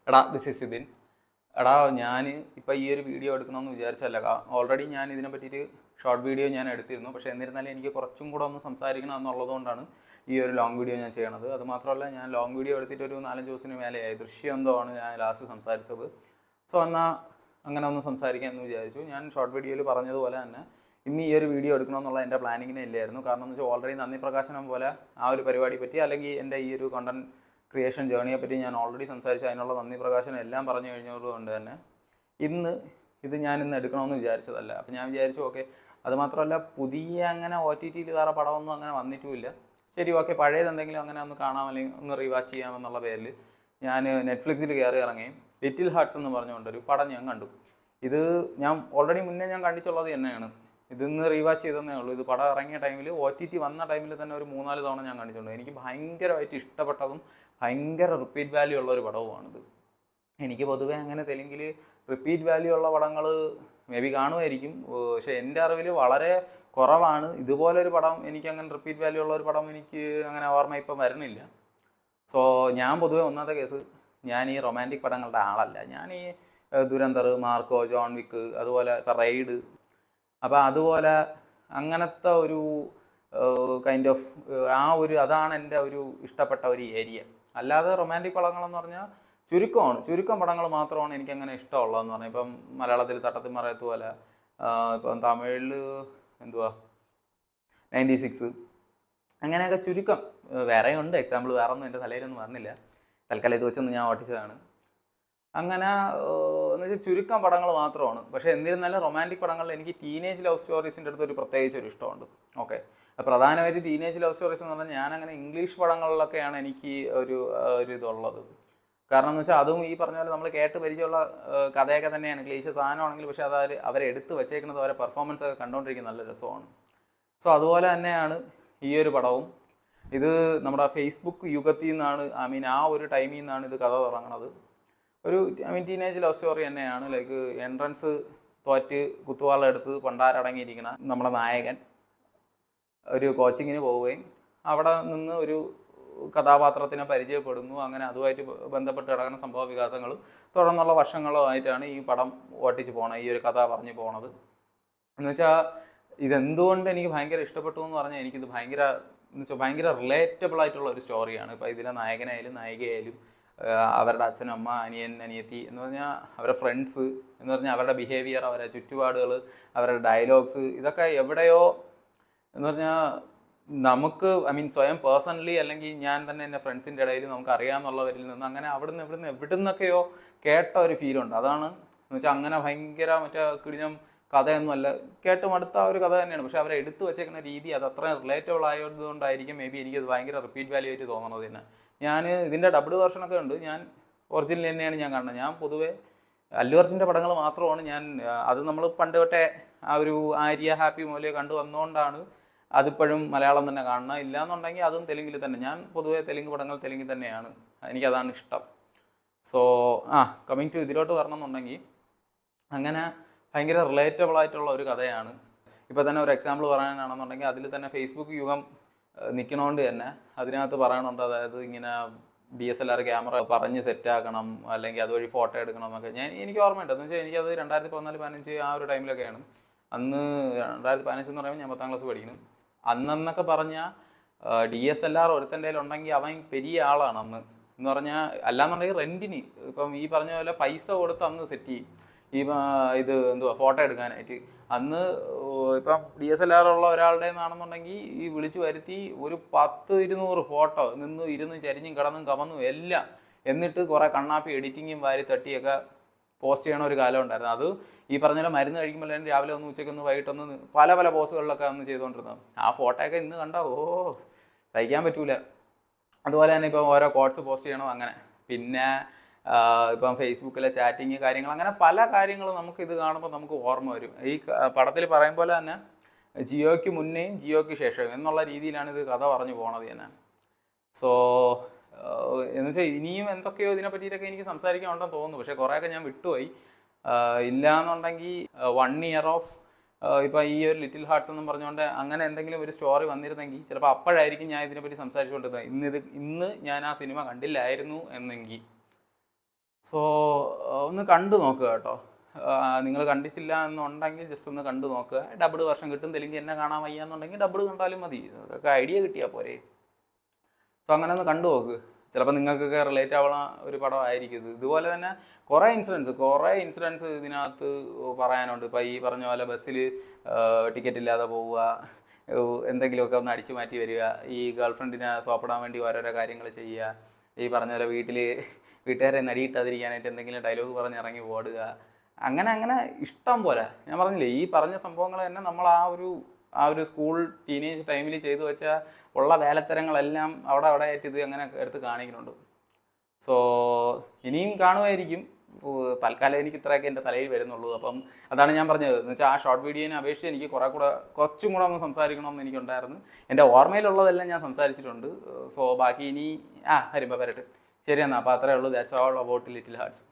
എടാ this is Sidhin. എടാ ഞാൻ ഇപ്പോൾ ഈ ഒരു വീഡിയോ എടുക്കണമെന്ന് വിചാരിച്ചല്ല. ഓൾറെഡി ഞാൻ ഇതിനെ പറ്റിയിട്ട് ഷോർട്ട് വീഡിയോ ഞാൻ എടുത്തിരുന്നു. പക്ഷേ എന്നിരുന്നാലും എനിക്ക് കുറച്ചും കൂടെ ഒന്ന് സംസാരിക്കണം എന്നുള്ളതുകൊണ്ടാണ് ഈ ഒരു ലോങ് വീഡിയോ ഞാൻ ചെയ്യണത്. അതുമാത്രമല്ല, ഞാൻ ലോങ് വീഡിയോ എടുത്തിട്ട് ഒരു 4-5 ദിവസത്തിന് മേലെയായി. ദൃശ്യം എന്തോ ആണ് ഞാൻ ലാസ്റ്റ് സംസാരിച്ചത്. സോ എന്നാൽ അങ്ങനെ ഒന്ന് സംസാരിക്കാം എന്ന് വിചാരിച്ചു. ഞാൻ ഷോർട്ട് വീഡിയോയിൽ പറഞ്ഞതുപോലെ തന്നെ ഇന്ന് ഈ ഒരു വീഡിയോ എടുക്കണമെന്നുള്ള എൻ്റെ പ്ലാനിങ്ങിനെ ഇല്ലായിരുന്നു. കാരണം എന്ന് വെച്ചാൽ ഓൾറെഡി നന്ദി പ്രകാശനം പോലെ ആ ഒരു പരിപാടിയെ പറ്റി, അല്ലെങ്കിൽ എൻ്റെ ഈ ഒരു കണ്ടന്റ് ക്രിയേഷൻ ജേണിയെ പറ്റി ഞാൻ ഓൾറെഡി സംസാരിച്ച് അതിനുള്ള നന്ദി പ്രകാശനം എല്ലാം പറഞ്ഞു കഴിഞ്ഞതുകൊണ്ട് തന്നെ ഇത് ഞാൻ ഇന്ന് എടുക്കണമെന്ന് വിചാരിച്ചതല്ല. അപ്പം ഞാൻ വിചാരിച്ചു ഓക്കെ, അതുമാത്രമല്ല പുതിയ അങ്ങനെ OTT വേറെ പടമൊന്നും അങ്ങനെ വന്നിട്ടുമില്ല. ശരി, ഓക്കെ, പഴയത് എന്തെങ്കിലും അങ്ങനെ ഒന്ന് കാണാം അല്ലെങ്കിൽ ഒന്ന് റീവാച്ച് ചെയ്യാമെന്നുള്ള പേരിൽ ഞാൻ നെറ്റ്ഫ്ലിക്സിൽ കയറി ഇറങ്ങുകയും ലിറ്റിൽ ഹാർട്ട്സ് എന്ന് പറഞ്ഞുകൊണ്ടൊരു പടം ഞാൻ കണ്ടു. ഇത് ഞാൻ ഓൾറെഡി മുന്നേ ഞാൻ കണ്ടിട്ടുള്ളത് തന്നെയാണ്. ഇതിന്ന് റീവാച്ച് ചെയ്തതേ ഉള്ളൂ. ഇത് പടം ഇറങ്ങിയ ടൈമിൽ OTT വന്ന ടൈമിൽ തന്നെ ഒരു 3-4 തവണ ഞാൻ കണ്ടിട്ടുണ്ട്. എനിക്ക് ഭയങ്കരമായിട്ട് ഇഷ്ടപ്പെട്ടതും ഭയങ്കര റിപ്പീറ്റ് വാല്യൂ ഉള്ള ഒരു പടവുമാണിത്. എനിക്ക് പൊതുവേ അങ്ങനെ തെലുങ്കിൽ റിപ്പീറ്റ് വാല്യൂ ഉള്ള പടങ്ങൾ മേ ബി കാണുമായിരിക്കും, പക്ഷേ എൻ്റെ അറിവിൽ വളരെ കുറവാണ്. ഇതുപോലൊരു പടം എനിക്ക് അങ്ങനെ റിപ്പീറ്റ് വാല്യൂ ഉള്ള ഒരു പടം എനിക്ക് അങ്ങനെ ഓർമ്മ ഇപ്പം വരുന്നില്ല. സോ ഞാൻ പൊതുവേ ഒന്നാമത്തെ കേസ്, ഞാൻ ഈ റൊമാൻറ്റിക് പടങ്ങളുടെ ആളല്ല. ഞാൻ ഈ ദുരന്തർ, മാർക്കോ, ജോൺ വിക്ക്, അതുപോലെ ഇപ്പം റൈഡ്, അപ്പോൾ അതുപോലെ അങ്ങനത്തെ ഒരു കൈൻഡ് ഓഫ് അതാണ് എൻ്റെ ഒരു ഇഷ്ടപ്പെട്ട ഒരു ഏരിയ. അല്ലാതെ റൊമാൻറ്റിക് പടങ്ങളെന്ന് പറഞ്ഞാൽ ചുരുക്കം പടങ്ങൾ മാത്രമാണ് എനിക്കങ്ങനെ ഇഷ്ടമുള്ളതെന്ന് പറഞ്ഞാൽ, ഇപ്പം മലയാളത്തിൽ തട്ടത്തിൽ മറയത്ത് പോലെ, ഇപ്പം തമിഴിൽ എന്തുവാ 96, അങ്ങനെയൊക്കെ ചുരുക്കം. വേറെയുണ്ട് എക്സാമ്പിൾ, വേറെ ഒന്നും എൻ്റെ തലയിലൊന്നും പറഞ്ഞില്ല. തൽക്കാലം ഇത് വെച്ചൊന്ന് ഞാൻ ഓട്ടിച്ചതാണ്. അങ്ങനെ എന്ന് വെച്ചാൽ ചുരുക്കം പടങ്ങൾ മാത്രമാണ്. പക്ഷേ എന്നിരുന്നാലും റൊമാൻറ്റിക് പടങ്ങളിൽ എനിക്ക് ടീനേജ് ലവ് സ്റ്റോറീസിൻ്റെ അടുത്ത് ഒരു പ്രത്യേകിച്ച് ഒരു ഇഷ്ടമുണ്ട്. ഓക്കെ, പ്രധാനമായിട്ട് ടീനേജ് ലവ് സ്റ്റോറീസ് എന്ന് പറഞ്ഞാൽ ഞാനങ്ങനെ ഇംഗ്ലീഷ് പടങ്ങളിലൊക്കെയാണ് എനിക്ക് ഒരു ഇതുള്ളത്. കാരണം എന്ന് വെച്ചാൽ അതും ഈ പറഞ്ഞ പോലെ നമ്മൾ കേട്ട് പരിചയമുള്ള കഥയൊക്കെ തന്നെയാണ്, ക്ലീശ സാധനമാണെങ്കിൽ, പക്ഷേ അത് അവരെ എടുത്ത് വെച്ചേക്കുന്നത്, അവരെ പെർഫോമൻസ് ഒക്കെ കണ്ടുകൊണ്ടിരിക്കുന്ന നല്ല രസമാണ്. സോ അതുപോലെ തന്നെയാണ് ഈ ഒരു പടവും. ഇത് നമ്മുടെ ഫേസ്ബുക്ക് യുഗത്തിൽ നിന്നാണ്, ആ ഒരു ടൈമിൽ നിന്നാണ് ഇത് കഥ തുടങ്ങുന്നത്. ഒരു ടീനേജ് ലവ് സ്റ്റോറി തന്നെയാണ്. ലൈക്ക് എൻട്രൻസ് തോറ്റ് കുത്തുവാളെടുത്ത് പണ്ടാരടങ്ങിയിരിക്കുന്ന നമ്മുടെ നായകൻ ഒരു കോച്ചിങ്ങിന് പോവുകയും അവിടെ നിന്ന് ഒരു കഥാപാത്രത്തിനെ പരിചയപ്പെടുന്നു. അങ്ങനെ അതുമായിട്ട് ബന്ധപ്പെട്ട് കിടക്കുന്ന സംഭവ വികാസങ്ങളും തുടർന്നുള്ള വർഷങ്ങളുമായിട്ടാണ് ഈ പടം ഓട്ടിച്ച് പോകണത്, ഈ ഒരു കഥ പറഞ്ഞു പോണത്. എന്ന് വെച്ചാൽ ഇതെന്തുകൊണ്ട് എനിക്ക് ഭയങ്കര ഇഷ്ടപ്പെട്ടു എന്ന് പറഞ്ഞാൽ, എനിക്കിത് ഭയങ്കര റിലേറ്റബിൾ ആയിട്ടുള്ള ഒരു സ്റ്റോറിയാണ്. ഇപ്പോൾ ഇതിലെ നായകനായാലും നായികയായാലും അവരുടെ അച്ഛൻ, അമ്മ, അനിയൻ, അനിയത്തി എന്ന് പറഞ്ഞാൽ അവരുടെ ഫ്രണ്ട്സ് എന്ന് പറഞ്ഞാൽ അവരുടെ ബിഹേവിയർ, അവരുടെ ചുറ്റുപാടുകൾ, അവരുടെ ഡയലോഗ്സ്, ഇതൊക്കെ എവിടെയോ എന്ന് പറഞ്ഞാൽ നമുക്ക് സ്വയം പേഴ്സണലി അല്ലെങ്കിൽ ഞാൻ തന്നെ എൻ്റെ ഫ്രണ്ട്സിൻ്റെ ഇടയിൽ നമുക്ക് അറിയാമെന്നുള്ളവരിൽ നിന്ന് അങ്ങനെ എവിടുന്നൊക്കെയോ കേട്ട ഒരു ഫീലുണ്ട്. അതാണ് എന്ന് വെച്ചാൽ അങ്ങനെ ഭയങ്കര കിടിഞ്ഞം കഥയൊന്നുമല്ല, കേട്ട് മടുത്ത ഒരു കഥ തന്നെയാണ്. പക്ഷെ അവരെ എടുത്തു വെച്ചേക്കുന്ന രീതി അത് അത്രയും റിലേറ്റബിൾ ആയതുകൊണ്ടായിരിക്കും മേ ബി എനിക്കത് ഭയങ്കര റിപ്പീറ്റ് വാല്യൂ ആയിട്ട് തോന്നുന്നത് തന്നെ. ഞാൻ ഇതിൻ്റെ ഡബിൾ വെർഷനൊക്കെ ഉണ്ട്, ഞാൻ ഒറിജിനൽ തന്നെയാണ് ഞാൻ കാണുന്നത്. ഞാൻ പൊതുവേ അല്ലു അർജുൻ്റെ പടങ്ങൾ മാത്രമാണ് അത് നമ്മൾ പണ്ട് തൊട്ടേ ആ ഒരു ആര്യ ഹാപ്പി മൂലയെ കണ്ടു വന്നുകൊണ്ടാണ് അതിപ്പോഴും മലയാളം തന്നെ കാണണം. ഇല്ലയെന്നുണ്ടെങ്കിൽ അതും തെലുങ്കിൽ തന്നെ. ഞാൻ പൊതുവേ തെലുങ്ക് പടങ്ങൾ തെലുങ്കിൽ തന്നെയാണ്, എനിക്കതാണ് ഇഷ്ടം. സോ കമ്മിങ് ടു ഇതിലോട്ട് വരണമെന്നുണ്ടെങ്കിൽ അങ്ങനെ ഭയങ്കര റിലേറ്റബിൾ ആയിട്ടുള്ള ഒരു കഥയാണ്. ഇപ്പോൾ തന്നെ ഒരു എക്സാമ്പിൾ പറയാനാണെന്നുണ്ടെങ്കിൽ അതിൽ തന്നെ ഫേസ്ബുക്ക് യുഗം നിൽക്കണോണ്ട് തന്നെ അതിനകത്ത് പറയണുണ്ട്, അതായത് ഇങ്ങനെ DSLR ക്യാമറ പറഞ്ഞ് സെറ്റാക്കണം, അല്ലെങ്കിൽ അതുവഴി ഫോട്ടോ എടുക്കണം എന്നൊക്കെ. എനിക്ക് ഓർമ്മയുണ്ട്. എന്ന് വെച്ചാൽ എനിക്കത് 2014-15 ആ ഒരു ടൈമിലൊക്കെയാണ്. അന്ന് 2015 എന്ന് പറയുമ്പോൾ ഞാൻ 10ാം ക്ലാസ് പഠിക്കുന്നു. അന്നൊക്കെ പറഞ്ഞാൽ DSLR ഒരുത്തൻ്റെ കയ്യിലുണ്ടെങ്കിൽ അവൻ പെരിയ ആളാണ് അന്ന് എന്ന് പറഞ്ഞാൽ. അല്ലാന്നുണ്ടെങ്കിൽ റെൻറ്റിന് ഇപ്പം ഈ പറഞ്ഞ പോലെ പൈസ കൊടുത്ത് അന്ന് സെറ്റ് ചെയ്യും ഇത് ഫോട്ടോ എടുക്കാനായിട്ട്. അന്ന് ഇപ്പം DSLR ഉള്ള ഒരാളുടെ നിന്നാണെന്നുണ്ടെങ്കിൽ ഈ വിളിച്ചു വരുത്തി ഒരു 10-200 ഫോട്ടോ ഇരുന്ന് ചരിഞ്ഞും കിടന്നും കമന്നും എല്ലാം, എന്നിട്ട് കുറേ കണ്ണാപ്പി എഡിറ്റിങ്ങും വാരി തട്ടിയൊക്കെ പോസ്റ്റ് ചെയ്യണ ഒരു കാലം ഉണ്ടായിരുന്നു. അത് ഈ പറഞ്ഞ പോലെ മരുന്ന് കഴിക്കുമ്പോൾ തന്നെ രാവിലെ ഒന്ന്, ഉച്ചയ്ക്കൊന്ന്, വൈകിട്ടൊന്ന്, പല പോസുകളിലൊക്കെ അന്ന് ചെയ്തുകൊണ്ടിരുന്നത്. ആ ഫോട്ടോയൊക്കെ ഇന്ന് കണ്ടാൽ സഹിക്കാൻ പറ്റൂല. അതുപോലെ തന്നെ ഇപ്പം ഓരോ കോട്സ് പോസ്റ്റ് ചെയ്യണം അങ്ങനെ. പിന്നെ ഇപ്പം ഫേസ്ബുക്കിലെ ചാറ്റിങ് കാര്യങ്ങൾ, അങ്ങനെ പല കാര്യങ്ങളും നമുക്കിത് കാണുമ്പോൾ നമുക്ക് ഓർമ്മ വരും. ഈ പടത്തിൽ പറയും പോലെ തന്നെ ജിയോയ്ക്ക് മുന്നേയും ജിയോയ്ക്ക് ശേഷവും എന്നുള്ള രീതിയിലാണ് ഇത് കഥ പറഞ്ഞു പോണത് തന്നെ. സോ എന്ന് വെച്ചാൽ ഇനിയും എന്തൊക്കെയോ ഇതിനെ പറ്റിയിട്ടൊക്കെ എനിക്ക് സംസാരിക്കാനുണ്ടെന്ന് തോന്നുന്നു, പക്ഷേ കുറേയൊക്കെ ഞാൻ വിട്ടുപോയി. ഇല്ലയെന്നുണ്ടെങ്കിൽ 1 year ഓഫ് ഇപ്പോൾ ഈ ഒരു ലിറ്റിൽ ഹാർട്ട്സ് എന്നും പറഞ്ഞുകൊണ്ട് അങ്ങനെ എന്തെങ്കിലും ഒരു സ്റ്റോറി വന്നിരുന്നെങ്കിൽ ചിലപ്പോൾ അപ്പോഴായിരിക്കും ഞാൻ ഇതിനെപ്പറ്റി സംസാരിച്ചുകൊണ്ടിരുന്നത്. ഇന്ന് ഞാൻ ആ സിനിമ കണ്ടില്ലായിരുന്നു എന്നെങ്കിൽ. സോ ഒന്ന് കണ്ടു നോക്കുക കേട്ടോ. നിങ്ങൾ കണ്ടിട്ടില്ല എന്നുണ്ടെങ്കിൽ ജസ്റ്റ് ഒന്ന് കണ്ടു നോക്കുക. ഡബിൾ വെർഷൻ കിട്ടും. തെലുങ്ക് എന്നെ കാണാൻ വയ്യ എന്നുണ്ടെങ്കിൽ ഡബിൾ കണ്ടാലും മതി. അതൊക്കെ ഐഡിയ കിട്ടിയാൽ പോരെ. സോ അങ്ങനെ ഒന്ന് കണ്ടു നോക്ക്. ചിലപ്പോൾ നിങ്ങൾക്കൊക്കെ റിലേറ്റ് ആവുന്ന ഒരു പടമായിരിക്കും ഇത്. ഇതുപോലെ തന്നെ കുറേ ഇൻസിഡൻസ് ഇതിനകത്ത് പറയാനുണ്ട്. ഇപ്പോൾ ഈ പറഞ്ഞ പോലെ ബസ്സിൽ ടിക്കറ്റ് ഇല്ലാതെ പോവുക, എന്തെങ്കിലുമൊക്കെ ഒന്ന് അടിച്ചു മാറ്റി വരിക, ഈ ഗേൾഫ്രണ്ടിനെ സോപ്പിടാൻ വേണ്ടി ഓരോരോ കാര്യങ്ങൾ ചെയ്യുക, ഈ പറഞ്ഞ പോലെ വീട്ടുകാരെ നടിയിട്ടാതിരിക്കാനായിട്ട് എന്തെങ്കിലും ഡയലോഗ് പറഞ്ഞ് ഇറങ്ങി ഓടുക, അങ്ങനെ ഇഷ്ടം പോലെ. ഞാൻ പറഞ്ഞില്ലേ, ഈ പറഞ്ഞ സംഭവങ്ങൾ തന്നെ നമ്മൾ ആ ഒരു സ്കൂൾ ടീനേജ് ടൈമിൽ ചെയ്തു വെച്ചാൽ ഉള്ള വേലത്തരങ്ങളെല്ലാം അവിടെ ആയിട്ട് ഇത് അങ്ങനെ എടുത്ത് കാണിക്കുന്നുണ്ട്. സോ ഇനിയും കാണുമായിരിക്കും. തൽക്കാലം എനിക്ക് ഇത്രയൊക്കെ എൻ്റെ തലയിൽ വരുന്നുള്ളൂ. അപ്പം അതാണ് ഞാൻ പറഞ്ഞത്. എന്ന് വെച്ചാൽ ആ ഷോർട്ട് വീഡിയോനെ അപേക്ഷിച്ച് എനിക്ക് കുറച്ചും കൂടെ ഒന്ന് സംസാരിക്കണമെന്ന് എനിക്കുണ്ടായിരുന്നു. എൻ്റെ ഓർമ്മയിലുള്ളതെല്ലാം ഞാൻ സംസാരിച്ചിട്ടുണ്ട്. സോ ബാക്കി ഇനി വരുമ്പോൾ വരട്ടെ. ശരി എന്നാൽ. അപ്പോൾ അത്രയേ ഉള്ളൂ. That's all about Little hertz.